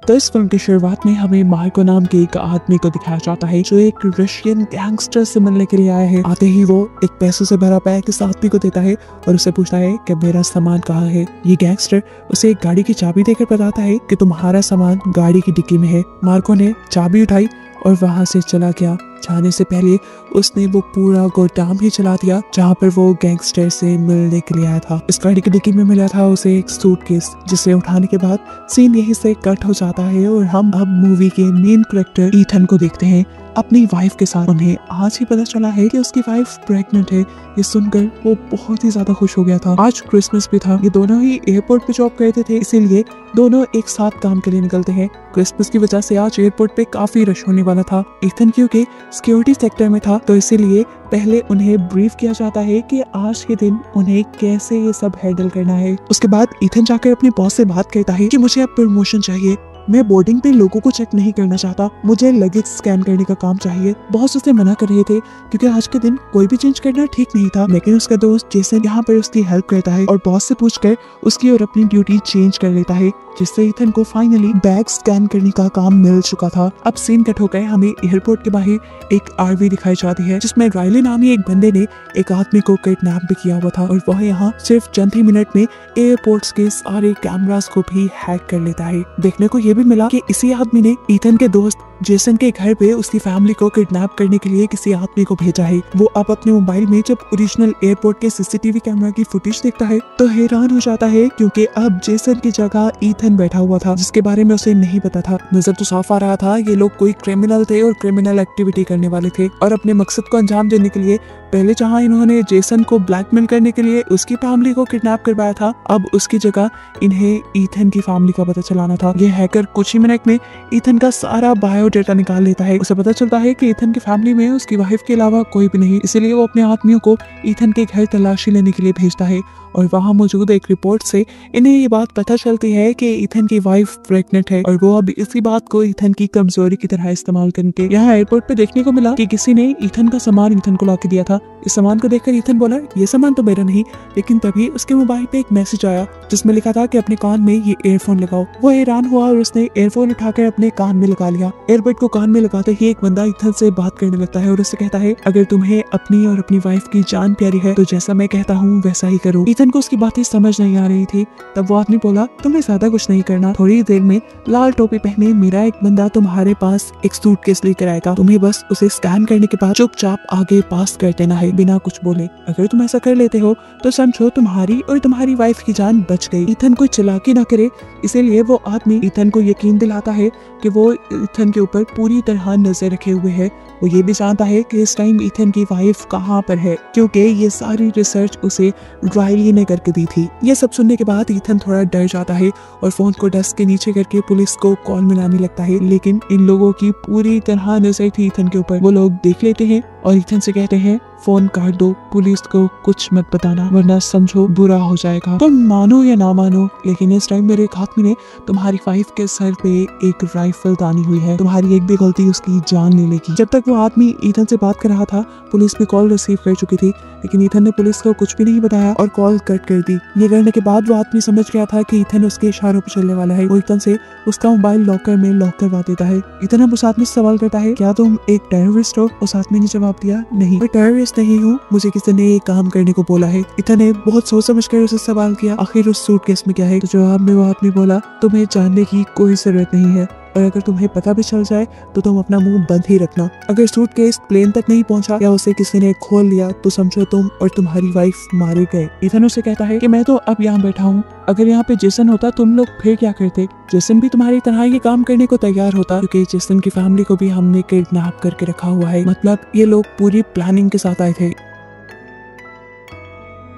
तो इस फिल्म की शुरुआत में हमें मार्को नाम के एक आदमी को दिखाया जाता है जो एक रशियन गैंगस्टर से मिलने के लिए आया है। आते ही वो एक पैसों से भरा बैग इस आदमी को देता है और उसे पूछता है कि मेरा सामान कहाँ है। ये गैंगस्टर उसे एक गाड़ी की चाबी देकर बताता है कि तुम्हारा सामान गाड़ी की डिक्की में है। मार्को ने चाबी उठाई और वहां से चला गया। जाने से पहले उसने वो पूरा गोदाम ही चला दिया जहाँ पर वो गैंगस्टर से मिलने के लिए आया था। इस गाड़ी की डिक्की में मिला था उसे एक सूटकेस, जिसे उठाने के बाद सीन यहीं से कट हो जाता है और हम अब मूवी के मेन कैरेक्टर ईथन को देखते हैं अपनी वाइफ के साथ। उन्हें आज ही पता चला है कि उसकी वाइफ प्रेग्नेंट है। ये सुनकर वो बहुत ही ज्यादा खुश हो गया था। आज क्रिसमस भी था। ये दोनों ही एयरपोर्ट पे जॉब करते थे, इसीलिए दोनों एक साथ काम के लिए निकलते हैं। क्रिसमस की वजह से आज एयरपोर्ट पे काफी रश होने वाला था। ईथन क्योंकि सिक्योरिटी सेक्टर में था तो इसीलिए पहले उन्हें ब्रीफ किया जाता है कि आज के दिन उन्हें कैसे ये सब हैंडल करना है। उसके बाद ईथन जाकर अपने बॉस से बात करता है कि मुझे अब प्रमोशन चाहिए। मैं बोर्डिंग पे लोगों को चेक नहीं करना चाहता, मुझे लगेज स्कैन करने का काम चाहिए। बॉस उसे मना कर रहे थे क्योंकि आज के दिन कोई भी चेंज करना ठीक नहीं था, लेकिन उसका दोस्त जेसन यहाँ पर उसकी हेल्प करता है और बॉस से पूछकर उसकी और अपनी ड्यूटी चेंज कर लेता है, जिससे ईथन को फाइनली बैग स्कैन करने का काम मिल चुका था। अब सीन कट हो गए, हमें एयरपोर्ट के बाहर एक आरवी दिखाई जाती है जिसमें रायली नामी एक बंदे ने एक आदमी को किडनैप भी किया हुआ था और वह यहाँ सिर्फ चंद ही मिनट में एयरपोर्ट्स के सारे कैमरास को भी हैक कर लेता है। देखने को ये भी मिला कि इसी आदमी ने ईथन के दोस्त जेसन के घर पे उसकी फैमिली को किडनैप करने के लिए किसी आदमी को भेजा है। वो अब अपने मोबाइल में जब ओरिजिनल एयरपोर्ट के सीसीटीवी कैमरा की फुटेज देखता है तो हैरान हो जाता है क्योंकि अब जेसन की जगह ईथन बैठा हुआ था, जिसके बारे में उसे नहीं पता था। नजर तो साफ आ रहा था ये लोग कोई क्रिमिनल थे और क्रिमिनल एक्टिविटी करने वाले थे और अपने मकसद को अंजाम देने के लिए पहले जहाँ इन्होंने जेसन को ब्लैकमेल करने के लिए उसकी फैमिली को किडनैप करवाया था, अब उसकी जगह इन्हें ईथन की फैमिली का पता चलाना था। ये हैकर कुछ ही मिनट में ईथन का सारा बायोडेटा निकाल लेता है। उसे पता चलता है कि ईथन की फैमिली में उसकी वाइफ के अलावा कोई भी नहीं, इसलिए वो अपने आदमियों को ईथन के घर तलाशी लेने के लिए भेजता है और वहाँ मौजूद एक रिपोर्ट से इन्हें ये बात पता चलती है कि ईथन की वाइफ प्रेग्नेंट है और वो अब इसी बात को ईथन की कमजोरी की तरह इस्तेमाल करके यहाँ एयरपोर्ट पे देखने को मिला कि किसी ने ईथन का सामान ईथन को ला के दिया था। इस सामान को देखकर ईथन बोला ये सामान तो मेरा नहीं, लेकिन तभी उसके मोबाइल पे एक मैसेज आया जिसमें लिखा था कि अपने कान में ये ईयरफोन लगाओ। वो हैरान हुआ और उसने ईयरफोन उठाकर अपने कान में लगा लिया। एयरबड को कान में लगाते ही एक बंदा ईथन से बात करने लगता है और उससे कहता है अगर तुम्हें अपनी और अपनी वाइफ की जान प्यारी है तो जैसा मैं कहता हूँ वैसा ही करो। ईथन को उसकी बातें समझ नहीं आ रही थी। तब वो आदमी बोला तुम्हें ज्यादा कुछ नहीं करना, थोड़ी देर में लाल टोपी पहने मेरा एक बंदा तुम्हारे पास एक सूटकेस लेकर आएगा, तुम्हें बस उसे स्कैन करने के बाद चुपचाप आगे पास कर देना है बिना कुछ बोले। अगर तुम ऐसा कर लेते हो तो समझो तुम्हारी और तुम्हारी वाइफ की जान बच गई। ईथन कोई चालाकी न करे, इसीलिए वो आदमी ईथन को यकीन दिलाता है कि वो ईथन के ऊपर पूरी तरह नजर रखे हुए है। वो ये भी जानता है कि इस टाइम ईथन की वाइफ कहाँ पर है क्योंकि ये सारी रिसर्च उसे रायली ने करके दी थी। ये सब सुनने के बाद ईथन थोड़ा डर जाता है और फोन को डेस्क के नीचे करके पुलिस को कॉल मिलाने लगता है, लेकिन इन लोगों की पूरी तरह नजर थी ईथन के ऊपर। वो लोग देख लेते हैं और ईथन से कहते हैं फोन काट दो, पुलिस को कुछ मत बताना वरना समझो बुरा हो जाएगा। तुम मानो या ना मानो, लेकिन इस टाइम मेरे एक आदमी ने तुम्हारी वाइफ के सर पे एक राइफल तानी हुई है, तुम्हारी एक भी गलती उसकी जान ले लेगी। जब तक वो आदमी ईथन से बात कर रहा था पुलिस भी कॉल रिसीव कर चुकी थी, लेकिन ईथन ने पुलिस को कुछ भी नहीं बताया और कॉल कट कर दी। ये करने के बाद वो आदमी समझ गया था कि ईथन उसके इशारों पर चलने वाला है। वो ईथन से उसका मोबाइल लॉकर में लॉक करवा देता है। ईथन अब उस आदमी से सवाल करता है क्या तुम एक टेररिस्ट हो? उस आदमी ने जवाब दिया नहीं, मैं टेररिस्ट नहीं हूँ, मुझे किसी ने ये काम करने को बोला है। ईथन ने बहुत सोच समझ कर उसे सवाल किया आखिर उस सूटकेस में क्या है? तो जवाब में वो आदमी बोला तुम्हें जानने की कोई जरूरत नहीं है और अगर तुम्हें पता भी चल जाए तो तुम अपना मुंह बंद ही रखना। अगर सूटकेस प्लेन तक नहीं पहुंचा या उसे किसी ने खोल लिया तो समझो तुम और तुम्हारी वाइफ मारे गए। ईथन उसे कहता है कि मैं तो अब यहाँ बैठा हूँ, अगर यहाँ पे जेसन होता तुम लोग फिर क्या करते? जेसन भी तुम्हारी तरह ये काम करने को तैयार होता क्योंकि जेसन की फैमिली को भी हमने किडनैप करके रखा हुआ है, मतलब ये लोग पूरी प्लानिंग के साथ आए थे।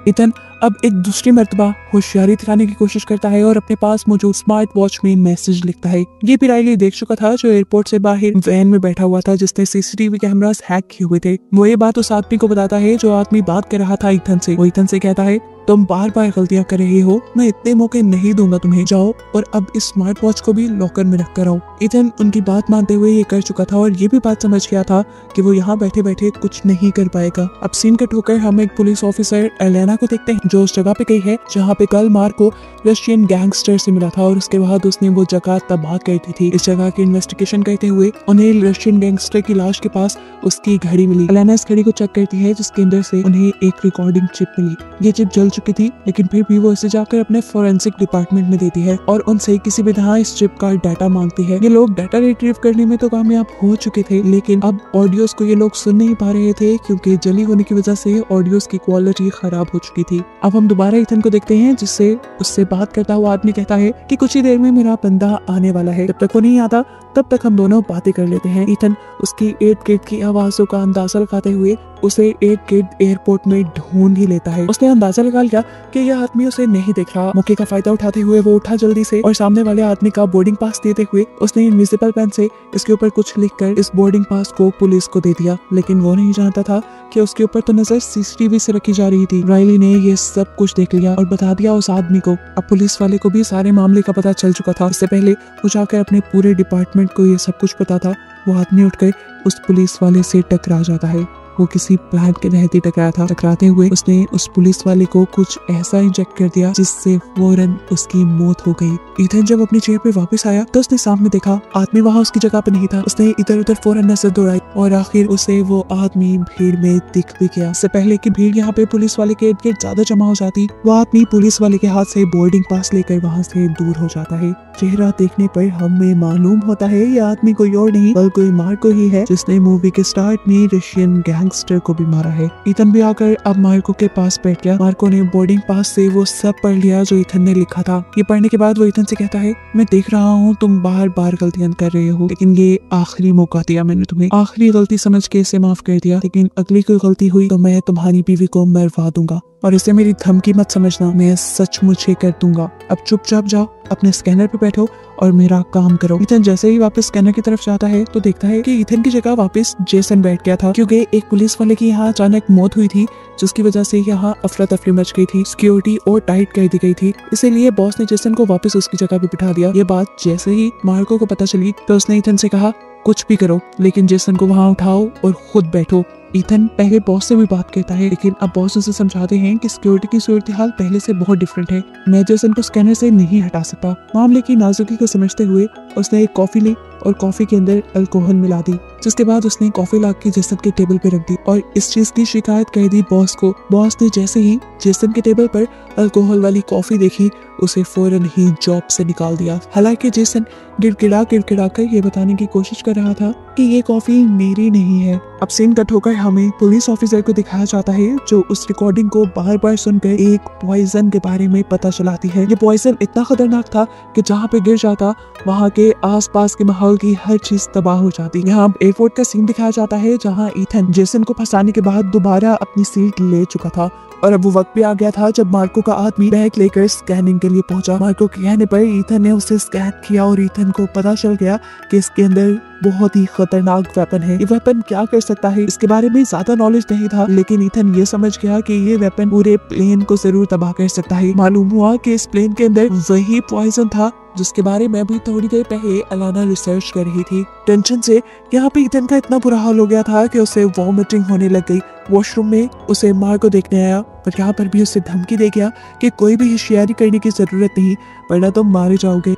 ईथन अब एक दूसरी मर्तबा होशियारी दिखाने की कोशिश करता है और अपने पास मौजूद स्मार्ट वॉच में मैसेज लिखता है। ये भी रायली देख चुका था जो एयरपोर्ट से बाहर वैन में बैठा हुआ था जिसने सीसीटीवी कैमरास हैक किए हुए थे। वो ये बात उस आदमी को बताता है जो आदमी बात कर रहा था ईथन से। वो ईथन से कहता है तुम बार बार गलतियां कर रही हो, मैं इतने मौके नहीं दूंगा तुम्हें, जाओ और अब इस स्मार्ट वॉच को भी लॉकर में रख कर आओ। इथन उनकी बात मानते हुए ये कर चुका था और ये भी बात समझ गया था कि वो यहाँ बैठे बैठे कुछ नहीं कर पाएगा। अब सीन कट होकर हम एक पुलिस ऑफिसर एलेना को देखते हैं जो उस जगह पे गई है जहाँ पे कल मार्को रशियन गैंगस्टर से मिला था और उसके बाद उसने वो जगह तबाह कर दी थी। इस जगह की इन्वेस्टिगेशन करते हुए उन्हें रशियन गैंगस्टर की लाश के पास उसकी घड़ी मिली। एलेना इस घड़ी को चेक करती है जिसके अंदर से उन्हें एक रिकॉर्डिंग चिप मिली। ये चिप जल चुकी थी लेकिन फिर भी वो इसे जाकर अपने फोरेंसिक डिपार्टमेंट में देती है और उनसे किसी भी तरह इस चिप का डाटा मांगती है। ये लोग डाटा रिट्रीव करने में तो कामयाब हो चुके थे लेकिन अब ऑडियोज को ये लोग सुन नहीं पा रहे थे क्योंकि जली होने की वजह से ऑडियोज की क्वालिटी खराब हो चुकी थी। अब हम दोबारा इथन को देखते हैं जिससे उससे बात करता हुआ आदमी कहता है कि कुछ ही देर में मेरा बंदा आने वाला है, जब तक वो नहीं आता तब तक हम दोनों बातें कर लेते हैं। इथन उसकी एट गेट की आवाजों का अंदाजा लगाते हुए उसे एट गेट एयरपोर्ट में ढूंढ ही लेता है। उसने अंदाजा लगा लिया कि यह आदमी उसे नहीं देख रहा। मौके का फायदा उठाते हुए वो उठा जल्दी से और सामने वाले आदमी का बोर्डिंग पास देते हुए उसने इनविजिबल पेन से इसके ऊपर कुछ लिखकर इस बोर्डिंग पास को पुलिस को दे दिया। लेकिन वो नहीं जानता था कि उसके ऊपर तो नजर सीसीटीवी से रखी जा रही थी। राइली ने ये सब कुछ देख लिया और बता दिया उस आदमी को। अब पुलिस वाले को भी सारे मामले का पता चल चुका था। इससे पहले वो जाकर अपने पूरे डिपार्टमेंट को ये सब कुछ पता था। वो आदमी उठकर उस पुलिस वाले से टकरा जाता है। वो किसी प्लान के तहत ही टकराया था। टकराते हुए उसने उस पुलिस वाले को कुछ ऐसा इंजेक्ट कर दिया जिससे फौरन उसकी मौत हो गई। इथन जब अपनी चेयर पे वापस आया तो उसने सामने देखा आदमी वहाँ उसकी जगह पे नहीं था। उसने इधर उधर फौरन नजर दौड़ाई और आखिर उसे वो आदमी भीड़ में दिख भी गया। इससे पहले कि भीड़ यहाँ पे पुलिस वाले के इर्द-गिर्द ज्यादा जमा हो जाती, वो आदमी पुलिस वाले के हाथ से बोर्डिंग पास लेकर वहाँ से दूर हो जाता है। चेहरा देखने पर हमें मालूम होता है ये आदमी कोई और नहीं बल्कि मार्को ही है जिसने मूवी के स्टार्ट में रशियन गैंगस्टर को भी मारा है। इथन भी आकर अब मार्को के पास बैठ गया। मार्को ने बोर्डिंग पास से वो सब पढ़ लिया जो इथन ने लिखा था। ये पढ़ने के बाद वो इथन से कहता है, मैं देख रहा हूँ तुम बार बार गलतियां कर रहे हो लेकिन ये आखिरी मौका दिया मैंने तुम्हें, आखिरी गलती समझ के इसे माफ कर दिया, लेकिन अगली कोई गलती हुई तो मैं तुम्हारी बीवी को मरवा दूंगा और इसे मेरी धमकी मत समझना, मैं सचमुच ही कर दूंगा। अब चुपचाप जाओ अपने स्कैनर पे बैठो और मेरा काम करो। इथन जैसे ही वापस स्कैनर की तरफ जाता है तो देखता है कि इथन की जगह वापस जेसन बैठ गया था क्योंकि एक पुलिस वाले की यहाँ अचानक मौत हुई थी जिसकी वजह से यहाँ अफरा तफरी मच गई थी, सिक्योरिटी और टाइट कर दी गई थी। इसीलिए बॉस ने जेसन को वापस उसकी जगह पे बिठा दिया। ये बात जैसे ही मार्को को पता चली तो उसने इथन से कहा कुछ भी करो लेकिन जेसन को वहाँ उठाओ और खुद बैठो। इथन पहले बॉस से भी बात करता है लेकिन अब बॉस उसे समझाते हैं कि सिक्योरिटी की सूरत हाल पहले से बहुत डिफरेंट है, मैं जेसन को स्कैनर से नहीं हटा सकता। मामले की नाजुकी को समझते हुए उसने एक कॉफी ली और कॉफी के अंदर अल्कोहल मिला दी, जिसके बाद उसने कॉफी ला के जेसन के टेबल पे रख दी और इस चीज की शिकायत कर दी बॉस को। बॉस ने जैसे ही जेसन के टेबल पर अल्कोहल वाली कॉफी देखी उसे फौरन ही जॉब से निकाल दिया। हालांकि जेसन गिड़गिड़ा कर ये बताने की कोशिश कर रहा था कि ये कॉफी मेरी नहीं है। अब सीन कट होकर हमें पुलिस ऑफिसर को दिखाया जाता है जो उस रिकॉर्डिंग को बार बार सुनकर एक पॉइजन के बारे में पता चलाती है। ये पॉइजन इतना खतरनाक था कि जहाँ पे गिर जाता वहाँ के आसपास के माहौल की हर चीज तबाह हो जाती। यहाँ एयरपोर्ट का सीन दिखाया जाता है जहाँ इथन जेसन को फंसाने के बाद दोबारा अपनी सीट ले चुका था और अब वो वक्त भी आ गया था जब मार्को का आदमी बैग लेकर स्कैनिंग के लिए पहुंचा। मार्को के कहने पर इथन ने उसे स्कैन किया और इथन को पता चल गया कि इसके अंदर बहुत ही खतरनाक वेपन है। ये वेपन क्या कर सकता है इसके बारे में ज्यादा नॉलेज नहीं था लेकिन इथन ये समझ गया कि ये वेपन पूरे प्लेन को जरूर तबाह कर सकता है। मालूम हुआ कि इस प्लेन के अंदर वही पॉइजन था जिसके बारे में अभी थोड़ी देर पहले अलाना रिसर्च कर रही थी। टेंशन से यहाँ पे इथन का इतना बुरा हाल हो गया था कि उसे वॉमिटिंग होने लग गई। वॉशरूम में उसे मार्को देखने आया पर यहाँ पर भी उसे धमकी दे गया कि कोई भी होशियारी करने की जरूरत नहीं वरना तुम मारे जाओगे।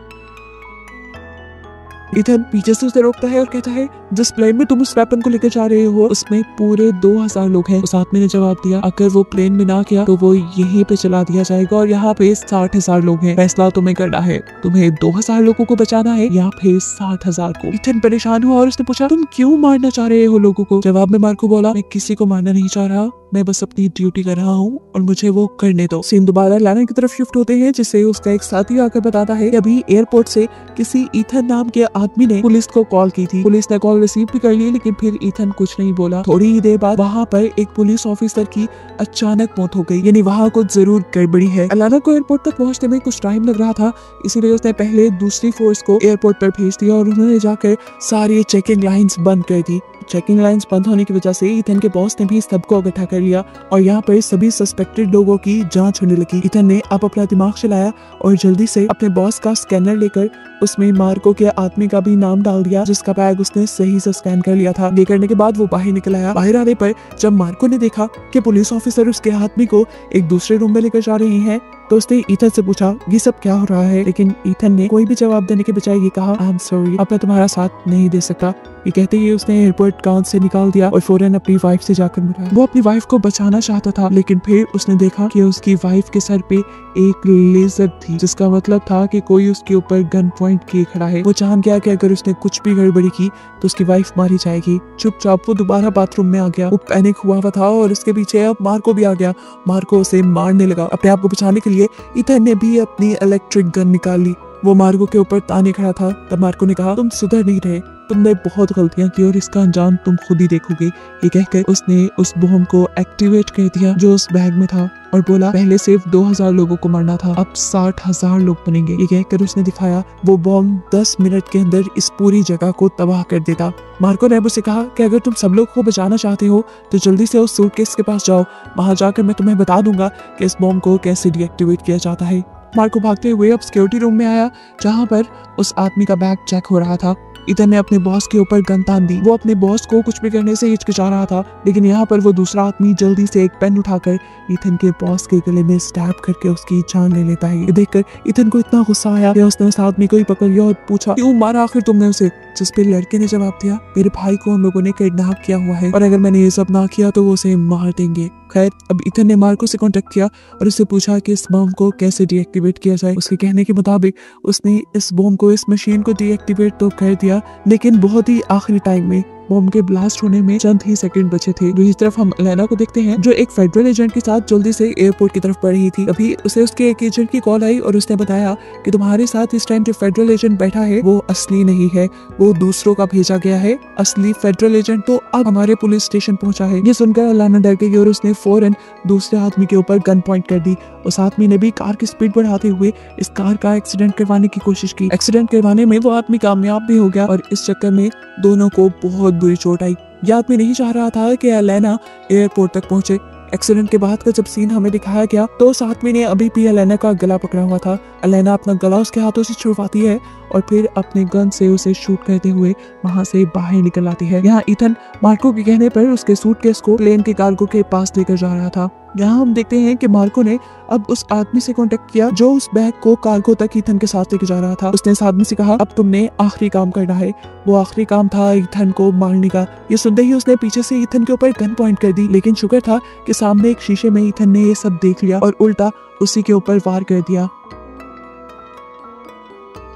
इथन पीछे से उसे रोकता है और कहता है जिस प्लेन में तुम उस वेपन को लेकर जा रहे हो उसमें पूरे 2000 लोग हैं। उस आदमी ने जवाब दिया अगर वो प्लेन में ना किया तो वो यहीं पे चला दिया जाएगा और यहाँ पे 60,000 लोग हैं, फैसला तुम्हें करना है, तुम्हें 2000 लोगों को बचाना है या फिर 60,000 को। इथन परेशान हुआ और उसने पूछा तुम क्यों मारना चाह रहे हो लोगों को। जवाब में मार्को बोला मैं किसी को मारना नहीं चाह रहा, मैं बस अपनी ड्यूटी कर रहा हूँ और मुझे वो करने दो। सीन दोबारा लाना की तरफ शिफ्ट होते हैं जिससे उसका एक साथी आकर बताता है कि अभी एयरपोर्ट से किसी इथन नाम के आदमी ने पुलिस को कॉल की थी। पुलिस ने कॉल रिसीव भी कर ली, लेकिन फिर ईथन कुछ नहीं बोला। थोड़ी ही देर बाद वहाँ पर एक पुलिस ऑफिसर की अचानक मौत हो गई, यानी वहाँ कुछ जरूर गड़बड़ी है। अलाना को एयरपोर्ट तक पहुँचने में कुछ टाइम लग रहा था, इसीलिए उसने पहले दूसरी फोर्स को एयरपोर्ट पर भेज दिया और उन्होंने जाकर सारी चेकिंग लाइंस बंद कर दी। चेकिंग लाइंस बंद होने की वजह से ईथन के बॉस ने भी सबको इकट्ठा कर लिया और यहाँ पर सभी सस्पेक्टेड लोगों की जांच होने लगी। ईथन ने अब अपना दिमाग चलाया और जल्दी से अपने बॉस का स्कैनर लेकर उसमें मार्को के आदमी का भी नाम डाल दिया, जिसका बैग उसने सही से स्कैन कर लिया था। ये करने के बाद वो बाहर निकल आया। बाहर आने पर जब मार्को ने देखा कि पुलिस ऑफिसर उसके आदमी को एक दूसरे रूम में लेकर जा रहे हैं, तो उसने ईथन से पूछा ये सब क्या हो रहा है, लेकिन ईथन ने कोई भी जवाब देने के बजाय ये कहा आई एम सॉरी, अब मैं तुम्हारा साथ नहीं दे सकता। ये कहते ही उसने एयरपोर्ट ग्राउंड से निकाल दिया और फौरन अपनी वाइफ से जाकर मिला। वो अपनी वाइफ को बचाना चाहता था, लेकिन फिर उसने देखा कि उसकी वाइफ के सर पे एक लेजर थी, जिसका मतलब था कि कोई उसके ऊपर गन पॉइंट किए खड़ा है। वो जान गया कि अगर उसने कुछ भी गड़बड़ी की तो उसकी वाइफ मारी जाएगी। चुपचाप वो दोबारा बाथरूम में आ गया। वो पैनिक हुआ था और उसके पीछे अब मार्को भी आ गया। मार्को उसे मारने लगा। अपने आप को बचाने के लिए ईथन ने भी अपनी इलेक्ट्रिक गन निकाल ली। वो मार्को के ऊपर ताने खड़ा था। तब मार्को ने कहा तुम सुधर नहीं रहे, तुमने बहुत गलतियां की और इसका अंजाम तुम खुद ही देखोगे। ये कहकर उसने उस बम को एक्टिवेट कर दिया जो उस बैग में था और बोला पहले सिर्फ 2000 लोगों को मारना था, अब 60,000 लोग बनेंगे। ये कहकर उसने दिखाया वो बम 10 मिनट के अंदर इस पूरी जगह को तबाह कर देता। मार्को ने उसे कहा कि अगर तुम सब लोग को बचाना चाहते हो तो जल्दी से उस सूटकेस के पास जाओ, वहां जाकर मैं तुम्हें बता दूंगा कि इस बम को कैसे डीएक्टिवेट किया जाता है। मार्को भागते हुए अब सिक्योरिटी रूम में आया, जहाँ पर उस आदमी का बैग चेक हो रहा था। ईथन ने अपने बॉस के ऊपर गन तान दी। वो अपने बॉस को कुछ भी करने से हिचकिचा रहा था, लेकिन यहाँ पर वो दूसरा आदमी जल्दी से एक पेन उठाकर ईथन के बॉस के गले में स्टैब करके उसकी जान ले लेता है। ये देखकर ईथन को इतना गुस्सा आया कि उसने उस आदमी को ही पकड़ लिया और पूछा क्यों मारा आखिर तुमने उसे? जिस पे लड़के ने जवाब दिया मेरे भाई को हम लोगों ने किडनैप किया हुआ है और अगर मैंने ये सब ना किया तो वो उसे मार देंगे। खैर अब ईथन ने मार्को से कांटेक्ट किया और उससे पूछा कि इस बम को कैसे डीएक्टिवेट किया जाए। उसके कहने के मुताबिक उसने इस बम को, इस मशीन को डीएक्टिवेट तो कर दिया, लेकिन बहुत ही आखिरी टाइम में। बम के ब्लास्ट होने में चंद ही सेकंड बचे थे। दूसरी तरफ हम एलेना को देखते हैं जो एक फेडरल एजेंट के साथ जल्दी से एयरपोर्ट की तरफ बढ़ रही थी। अभी उसे उसके एक एजेंट की कॉल आई और उसने बताया कि तुम्हारे साथ इस टाइम जो फेडरल एजेंट बैठा है वो असली नहीं है, वो दूसरों का भेजा गया है। असली फेडरल एजेंट तो अब हमारे पुलिस स्टेशन पहुंचा है। ये सुनकर एलेना डर गई और उसने फौरन दूसरे आदमी के ऊपर गन पॉइंट कर दी। उस आदमी ने भी कार की स्पीड बढ़ाते हुए इस कार का एक्सीडेंट करवाने की कोशिश की। एक्सीडेंट करवाने में वो आदमी कामयाब भी हो गया और इस चक्कर में दोनों को बहुत बुरी चोट आई। यह आदमी नहीं चाह रहा था कि एलेना एयरपोर्ट तक पहुंचे। एक्सीडेंट के बाद का जब सीन हमें दिखाया गया तो उस आदमी ने अभी भी एलेना का गला पकड़ा हुआ था। एलेना अपना गला उसके हाथों से छुड़वाती है और फिर अपने गन से उसे शूट करते हुए वहां से बाहर निकल आती है। यहाँ ईथन मार्को के कहने पर उसके सूटकेस को प्लेन के कार्गो के पास लेकर जा रहा था। यहाँ हम देखते हैं कि मार्को ने अब उस आदमी से कांटेक्ट किया जो उस बैग को कार्गो तक ईथन के साथ लेके जा रहा था। उसने इस आदमी से कहा अब तुमने आखिरी काम करना है। वो आखिरी काम था ईथन को मारने का। ये सुनते ही उसने पीछे से ईथन के ऊपर गन पॉइंट कर दी, लेकिन शुक्र था कि सामने एक शीशे में ईथन ने ये सब देख लिया और उल्टा उसी के ऊपर वार कर दिया।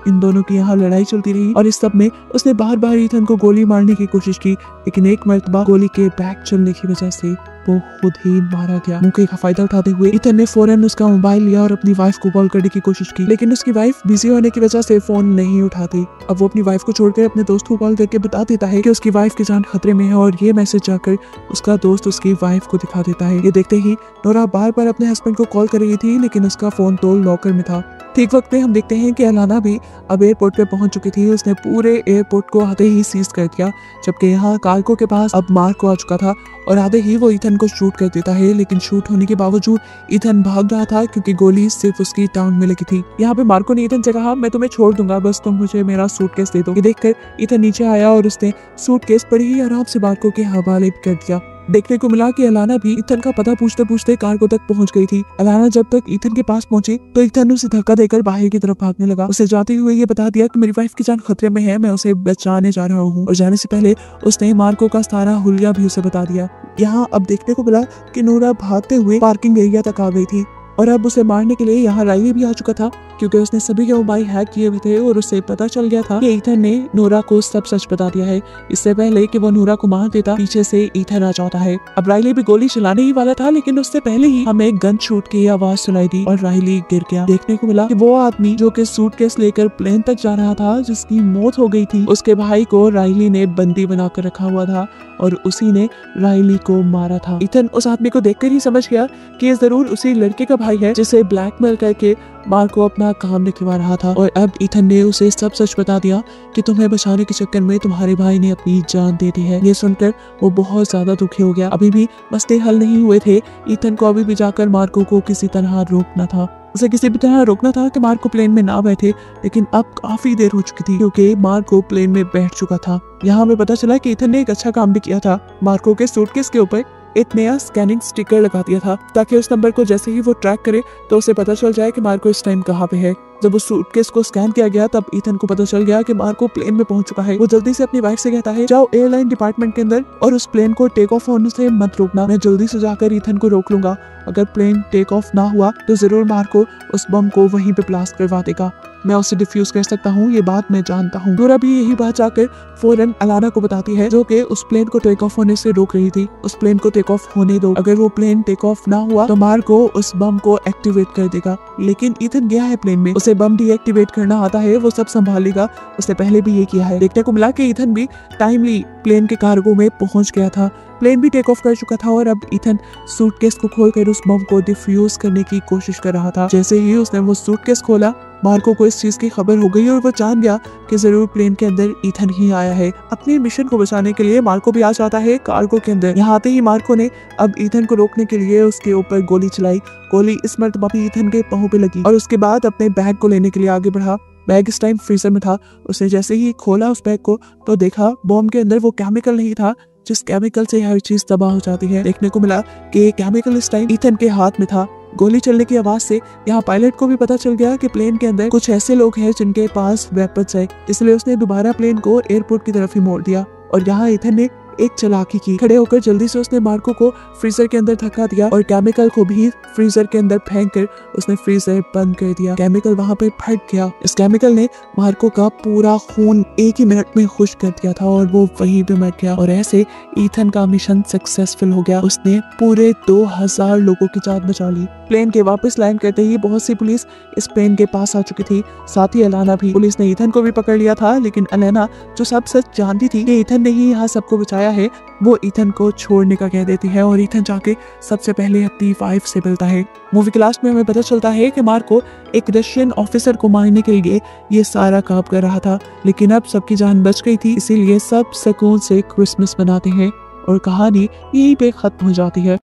इन दोनों की यहाँ लड़ाई चलती रही और इस सब में उसने बार बार ईथन को गोली मारने की कोशिश की, लेकिन एक मर्तबा गोली के बैग चलने की वजह से वो खुद ही मारा गया। मौके का फायदा उठाते हुए ईथन ने फौरन उसका मोबाइल लिया और अपनी वाइफ को कॉल करने की कोशिश की, लेकिन उसकी वाइफ बिजी होने की वजह से फोन नहीं उठाती। अब वो अपनी वाइफ को छोड़कर अपने दोस्त को कॉल करके बता देता है कि उसकी वाइफ की जान खतरे में है और ये मैसेज जाकर उसका दोस्त उसकी वाइफ को दिखा देता है। ये देखते ही नोरा बार बार अपने हस्बैंड को कॉल कर रही थी, लेकिन उसका फोन तो लॉकर में था। ठीक वक्त पे हम देखते हैं कि एलाना भी अब एयरपोर्ट पे पहुंच चुकी थी। उसने पूरे एयरपोर्ट को आते ही सीज कर दिया, जबकि यहाँ कार्गो के पास अब मार्को आ चुका था और आते ही वो ईथन को शूट कर देता है, लेकिन शूट होने के बावजूद ईथन भाग रहा था क्योंकि गोली सिर्फ उसकी टांग में लगी थी। यहाँ पे मार्को ने ईथन से कहा मैं तुम्हें छोड़ दूंगा, बस तुम मुझे मेरा सूटकेस दे दो। ये देखकर ईथन नीचे आया और उसने सूटकेस बड़े ही आराम से मार्को के हवाले कर दिया। देखने को मिला कि एलाना भी ईथन का पता पूछते पूछते कार्गो तक पहुंच गई थी। एलाना जब तक ईथन के पास पहुंची तो ईथन उसे धक्का देकर बाहर की तरफ भागने लगा। उसे जाते हुए ये बता दिया कि मेरी वाइफ की जान खतरे में है, मैं उसे बचाने जा रहा हूँ। और जाने से पहले उसने मार्को का सारा हुलिया भी उसे बता दिया। यहाँ अब देखने को मिला कि नोरा भागते हुए पार्किंग एरिया तक आ गई थी और अब उसे मारने के लिए यहाँ राइली भी आ चुका था, क्योंकि उसने सभी के मोबाइल हैक किए हुए थे और उससे पता चल गया था कि ईथन ने नोरा को सब सच बता दिया है। इससे पहले कि वो नोरा को मार देता, पीछे से ईथन आ जाता है। अब राइली भी गोली चलाने ही वाला था, लेकिन उससे पहले ही हमें गन शूट की आवाज सुनाई दी और राइली गिर गया। देखने को मिला कि वो आदमी जो कि सूटकेस लेकर प्लेन तक जा रहा था, जिसकी मौत हो गई थी, उसके भाई को राइली ने बंदी बनाकर रखा हुआ था और उसी ने राइली को मारा था। ईथन उस आदमी को देखकर ही समझ गया कि ये जरूर उसी लड़के का भाई है जिसे ब्लैकमेल करके मार्क को अपना काम निकलवा रहा था। और अब ईथन ने उसे सब सच बता दिया कि तुम्हें बचाने के चक्कर में तुम्हारे भाई ने अपनी जान दे दी है। ये सुनकर वो बहुत ज्यादा दुखी हो गया। अभी भी मसले हल नहीं हुए थे। ईथन को अभी भी जाकर मार्को को किसी तरह रोकना था, उसे किसी भी तरह रोकना था कि मार्को प्लेन में ना बैठे। लेकिन अब काफी देर हो चुकी थी, क्योंकि मार्को प्लेन में बैठ चुका था। यहाँ हमें पता चला कि ईथन ने एक अच्छा काम भी किया था। मार्को के सूटकेस के ऊपर एक नया स्कैनिंग स्टिकर लगा दिया था, ताकि उस नंबर को जैसे ही वो ट्रैक करे तो उसे पता चल जाए कि मार्को इस टाइम कहाँ पे है। जब उस सूटकेस को स्कैन किया गया, तब ईथन को पता चल गया कि मार्को प्लेन में पहुंच चुका है। वो जल्दी से अपनी वाइफ से कहता है, जाओ एयरलाइन डिपार्टमेंट के अंदर और उस प्लेन को टेक ऑफ होने से मत रोकना। मैं जल्दी से जाकर ईथन को रोक लूंगा। अगर प्लेन टेक ऑफ ना हुआ तो जरूर मार्को उस बम को वहीं पे ब्लास्ट करवा देगा। मैं उसे डिफ्यूज कर सकता हूँ, ये बात मैं जानता हूँ। नोरा भी यही बात जाकर फौरन अलाना को बताती है, जो कि उस प्लेन को टेक ऑफ होने से रोक रही थी। उस प्लेन को टेक ऑफ होने दो। अगर वो प्लेन टेक ऑफ ना हुआ तो मार्को उस बम को एक्टिवेट कर देगा। लेकिन ईथन गया है प्लेन में, उसे बम डीएक्टिवेट करना आता है, वो सब संभालेगा। उसने पहले भी ये किया है। देखने को मिला कि ईथन भी टाइमली प्लेन के कार्गो में पहुंच गया था। प्लेन भी टेक ऑफ कर चुका था और अब ईथन सूटकेस को खोलकर उस बम को डिफ्यूज करने की कोशिश कर रहा था। जैसे ही उसने वो सूटकेस खोला, मार्को को इस चीज की खबर हो गई और वो जान गया कि जरूर प्लेन के अंदर ईथन ही आया है। अपने मिशन को बचाने के लिए मार्को भी आ जाता है कार्गो के अंदर। यहाँ आते ही मार्को ने अब ईथन को रोकने के लिए उसके ऊपर गोली चलाई। गोली इस मर्तबा भी ईथन के पाँव पे लगी और उसके बाद अपने बैग को लेने के लिए आगे बढ़ा। बैग इस टाइम फ्रीजर में था। उसने जैसे ही खोला उस बैग को तो देखा बॉम्ब के अंदर वो केमिकल नहीं था जिस केमिकल से हर चीज तबाह हो जाती है। देखने को मिला कि केमिकल इस टाइम ईथन के हाथ में था। गोली चलने की आवाज से यहाँ पायलट को भी पता चल गया कि प्लेन के अंदर कुछ ऐसे लोग हैं जिनके पास वेपन्स है, इसलिए उसने दोबारा प्लेन को एयरपोर्ट की तरफ ही मोड़ दिया। और यहाँ ईथन ने एक चालाकी की, खड़े होकर जल्दी से उसने मार्को को फ्रीजर के अंदर धक्का दिया और केमिकल को भी फ्रीजर के अंदर फेंक कर उसने फ्रीजर बंद कर दिया। केमिकल वहां पे फट गया। इस केमिकल ने मार्को का पूरा खून एक ही मिनट में खुश कर दिया था और वो वहीं पे मर गया। और ऐसे ईथन का मिशन सक्सेसफुल हो गया। उसने पूरे 2000 लोगों की जान बचा ली। प्लेन के वापस लैंड करते ही बहुत सी पुलिस इस प्लेन के पास आ चुकी थी, साथ ही अलाना भी। पुलिस ने ईथन को भी पकड़ लिया था, लेकिन अलाना जो सब सच जानती थी कि ईथन ने ही यहाँ सबको बचाया है, वो ईथन को छोड़ने का कह देती है और ईथन जाके सबसे पहले अपनी वाइफ से मिलता है। मूवी के लास्ट में हमें पता चलता है कि मार्को एक रशियन ऑफिसर को मारने के लिए ये सारा काम कर रहा था, लेकिन अब सबकी जान बच गई थी, इसीलिए सब सुकून से क्रिसमस मनाते हैं और कहानी यहीं पे खत्म हो जाती है।